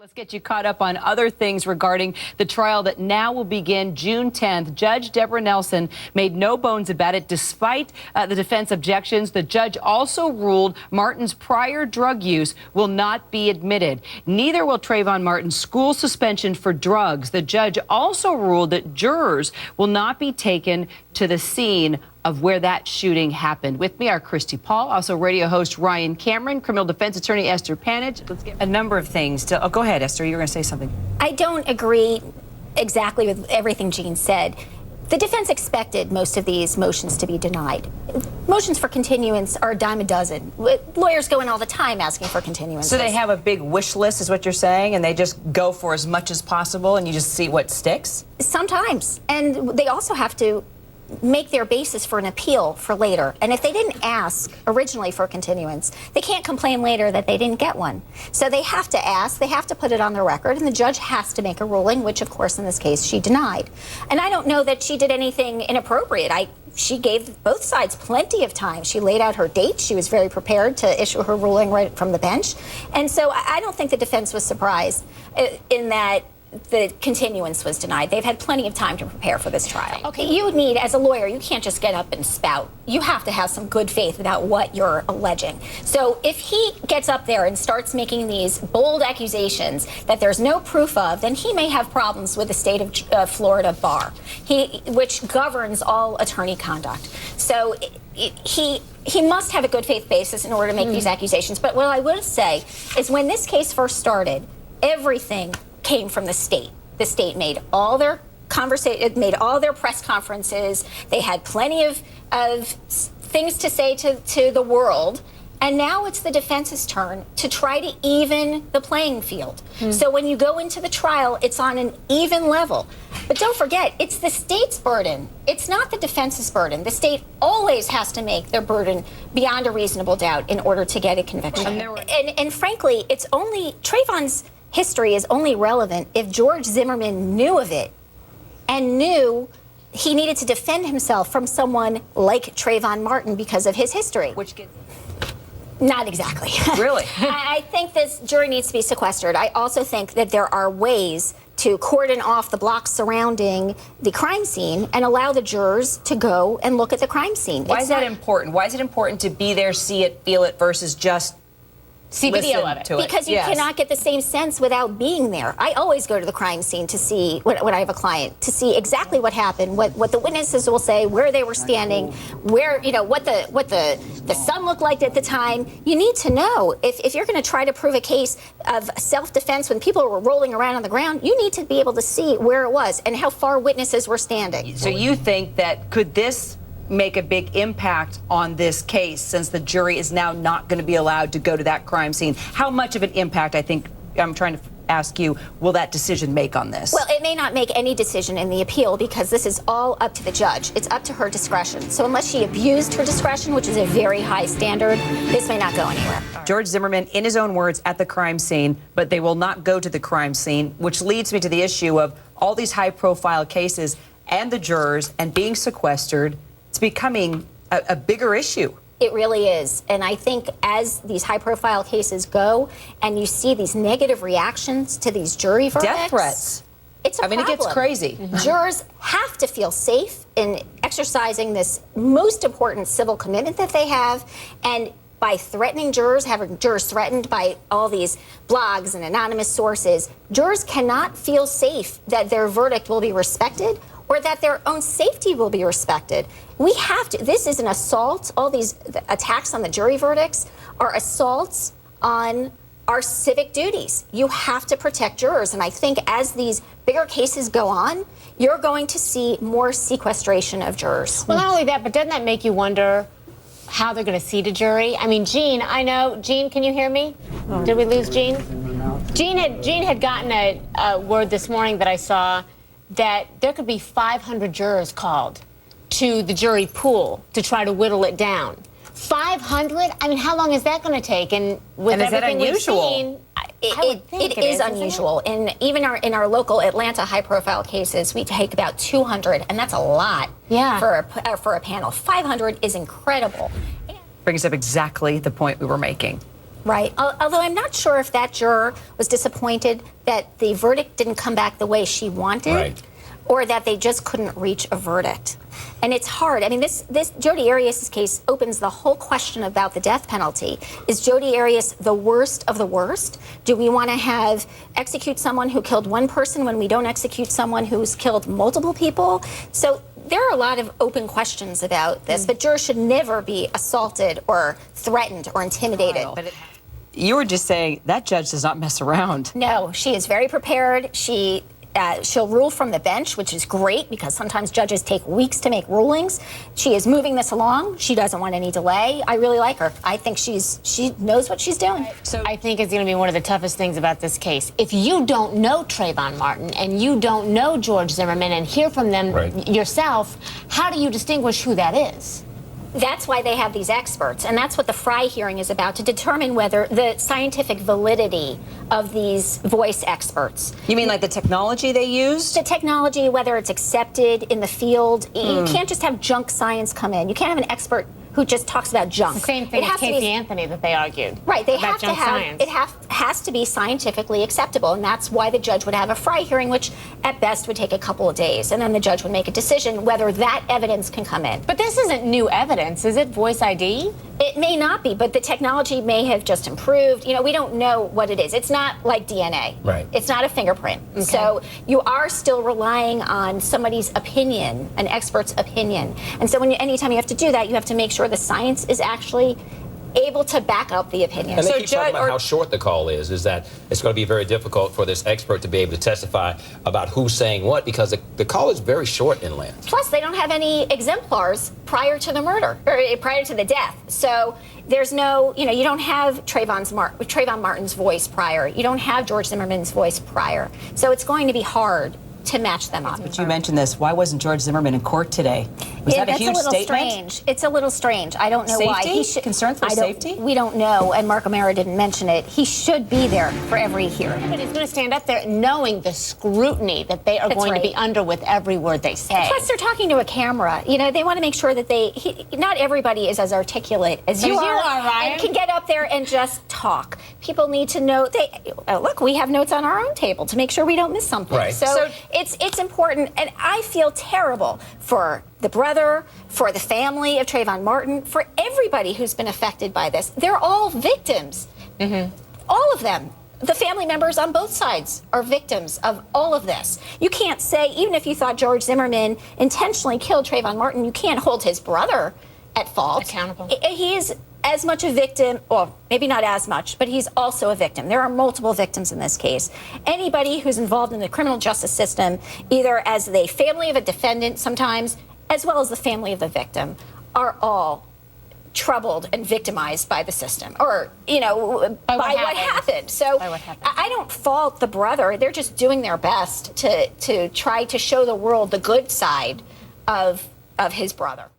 Let's get you caught up on other things regarding the trial that now will begin June 10th. Judge Deborah Nelson made no bones about it. Despite the defense objections, the judge also ruled Martin's prior drug use will not be admitted. Neither will Trayvon Martin's school suspension for drugs. The judge also ruled that jurors will not be taken to the scene of where that shooting happened. With me are Christy Paul, also radio host Ryan Cameron, criminal defense attorney Esther Panitch. Let's get a number of things. Oh, go ahead, Esther. You were going to say something. I don't agree exactly with everything Jean said. The defense expected most of these motions to be denied. Motions for continuance are a dime a dozen. Lawyers go in all the time asking for continuance. So they have a big wish list, is what you're saying, and they just go for as much as possible, and you just see what sticks? Sometimes. And they also have to make their basis for an appeal for later. And if they didn't ask originally for continuance, they can't complain later that they didn't get one. So they have to ask, they have to put it on the record, and the judge has to make a ruling, which of course in this case she denied. And I don't know that she did anything inappropriate. She gave both sides plenty of time. She laid out her dates. She was very prepared to issue her ruling right from the bench. And so I don't think the defense was surprised in that the continuance was denied. They've had plenty of time to prepare for this trial. Okay, you need, as a lawyer, you can't just get up and spout. You have to have some good faith about what you're alleging. So if he gets up there and starts making these bold accusations that there's no proof of, then he may have problems with the state of Florida bar, which governs all attorney conduct. So he must have a good faith basis in order to make these accusations. But what I will say is when this case first started, everything came from the state. The state made all their press conferences. They had plenty of things to say to the world. And now it's the defense's turn to try to even the playing field. So when you go into the trial, it's on an even level. But don't forget, it's the state's burden. It's not the defense's burden. The state always has to make their burden beyond a reasonable doubt in order to get a conviction. And frankly, it's only Trayvon's history is only relevant if George Zimmerman knew of it and knew he needed to defend himself from someone like Trayvon Martin because of his history. Which gets... Not exactly. Really? I think this jury needs to be sequestered. I also think that there are ways to cordon off the blocks surrounding the crime scene and allow the jurors to go and look at the crime scene. Why is that important? Why is it important to be there, see it, feel it, versus just see video of it? Because you cannot get the same sense without being there. I always go to the crime scene to see, when I have a client, to see exactly what happened, what the witnesses will say, where they were standing, where, what the sun looked like at the time. You need to know. If you're going to try to prove a case of self-defense when people were rolling around on the ground, you need to be able to see where it was and how far witnesses were standing. So you think that could this make a big impact on this case since the jury is now not going to be allowed to go to that crime scene? How much of an impact, I think, I'm trying to ask you, will that decision make on this? Well, it may not make any decision in the appeal because this is all up to the judge. It's up to her discretion. So unless she abused her discretion, which is a very high standard, this may not go anywhere. George Zimmerman, in his own words, at the crime scene, but they will not go to the crime scene, which leads me to the issue of all these high-profile cases and the jurors and being sequestered. It's becoming a bigger issue. It really is. And I think as these high-profile cases go and you see these negative reactions to these jury verdicts... Death threats. It's a problem. I mean, it gets crazy. Jurors have to feel safe in exercising this most important civil commitment that they have. And by threatening jurors, having jurors threatened by all these blogs and anonymous sources, jurors cannot feel safe that their verdict will be respected or that their own safety will be respected. We have to, this is an assault. All these attacks on the jury verdicts are assaults on our civic duties. You have to protect jurors. And I think as these bigger cases go on, you're going to see more sequestration of jurors. Well, not only that, but doesn't that make you wonder how they're going to seat a jury? I mean, Jean, Jean, can you hear me? Did we lose Jean? Jean had gotten a word this morning that I saw that there could be 500 jurors called to the jury pool to try to whittle it down. 500? I mean, how long is that going to take? And with everything we've seen, it is unusual. And even in our local Atlanta high-profile cases, we take about 200, and that's a lot for a panel. 500 is incredible. Brings up exactly the point we were making. Right. Although I'm not sure if that juror was disappointed that the verdict didn't come back the way she wanted. Right. Or that they just couldn't reach a verdict. And it's hard. I mean, this Jodi Arias' case opens the whole question about the death penalty. Is Jodi Arias the worst of the worst? Do we want to execute someone who killed one person when we don't execute someone who's killed multiple people? So there are a lot of open questions about this, but jurors should never be assaulted or threatened or intimidated. You were just saying that judge does not mess around. No, she is very prepared. She'll rule from the bench, which is great because sometimes judges take weeks to make rulings. She is moving this along. She doesn't want any delay. I really like her. I think she knows what she's doing. So I think it's going to be one of the toughest things about this case. If you don't know Trayvon Martin and you don't know George Zimmerman and hear from them yourself, how do you distinguish who that is? That's why they have these experts, and that's what the Fry hearing is about, to determine whether the scientific validity of these voice experts. You mean like the technology they used? The technology, whether it's accepted in the field. You can't just have junk science come in. You can't have an expert who just talks about junk. It's the same thing as Casey Anthony that they argued. Right, they about have to have science. it has to be scientifically acceptable, and that's why the judge would have a Fry hearing, which at best would take a couple of days, and then the judge would make a decision whether that evidence can come in. But this isn't new evidence, is it? Voice ID? It may not be, but the technology may have just improved. You know, we don't know what it is. It's not like DNA. Right. It's not a fingerprint. Okay. So you are still relying on somebody's opinion, an expert's opinion. And so anytime you have to do that, you have to make sure the science is actually able to back up the opinion. And they keep talking about how short the call is that it's going to be very difficult for this expert to be able to testify about who's saying what, because the call is very short in length. Plus, they don't have any exemplars prior to the murder, or prior to the death. So there's no, you don't have Trayvon Martin's voice prior. You don't have George Zimmerman's voice prior. So it's going to be hard to match them up. But you mentioned this. Why wasn't George Zimmerman in court today? Was that a huge statement? Strange. It's a little strange. I don't know why. Concern for safety? We don't know, and Mark O'Mara didn't mention it. He should be there for every hearing. But he's going to stand up there knowing the scrutiny that they are going to be under with every word they say. Plus, they're talking to a camera. They want to make sure that not everybody is as articulate as you are, Ryan. and can get up there and just talk. People need to know. Look, we have notes on our own table to make sure we don't miss something. Right. So it's important, and I feel terrible for the brother, for the family of Trayvon Martin, for everybody who's been affected by this. They're all victims. All of them. The family members on both sides are victims of all of this. You can't say, even if you thought George Zimmerman intentionally killed Trayvon Martin, you can't hold his brother at fault. Accountable. He is as much a victim, well, maybe not as much, but he's also a victim. There are multiple victims in this case. Anybody who's involved in the criminal justice system, either as the family of a defendant sometimes, as well as the family of the victim, are all troubled and victimized by the system, or, by what happened. So I don't fault the brother. They're just doing their best to try to show the world the good side of his brother.